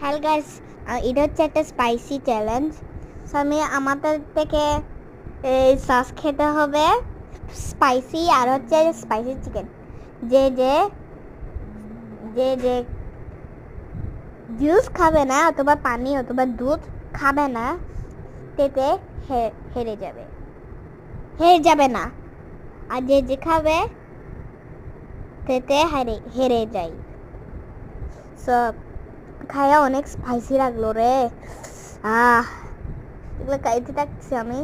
Hello guys, এটা হচ্ছে একটা স্পাইসি চ্যালেঞ্জ। সো আমাদের থেকে এই সস খেতে হবে স্পাইসি, আর হচ্ছে স্পাইসি চিকেন। যে যে যে যে জুস খাবে না অথবা পানি অথবা দুধ খাবে না, তেতে হেরে যাবে না। আর যে যে খাবে তেতে হেরে যায়। সো খায়া অনেক স্পাইসি লাগলো রে। এগুলো খাইতে থাকছি আমি।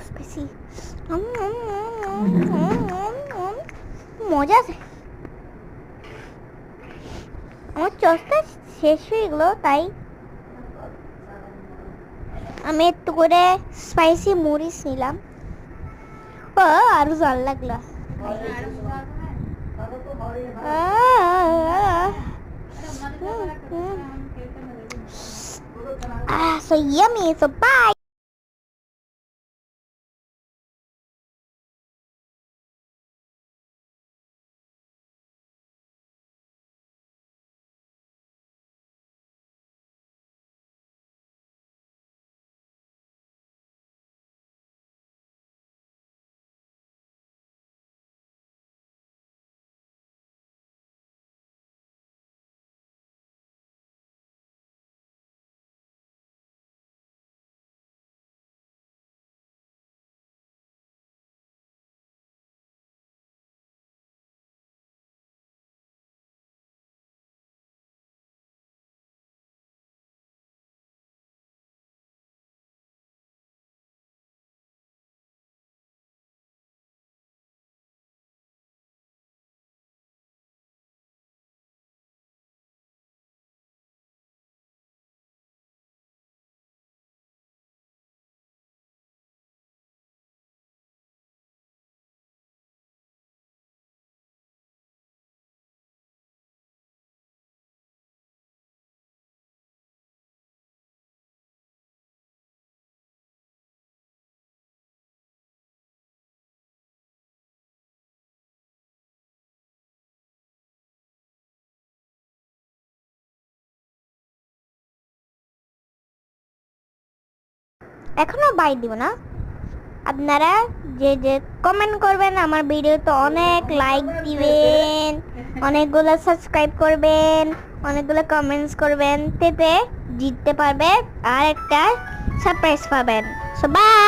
স্পাইসি মজা আছে। আমার চসটা শেষ হয়ে গেলো, তাই আমি একটু করে স্পাইসি মরিচ নিলাম। আরো জল লাগলো। So yummy. So bye. এখনো বাই দিব না। আপনারা যে যে কমেন্ট করবেন আমার ভিডিওতে অনেক লাইক দিবেন, অনেকগুলো সাবস্ক্রাইব করবেন, অনেকগুলো কমেন্টস করবেন, তেতে জিততে পারবে আর একটা সারপ্রাইজ পাবেন। So by.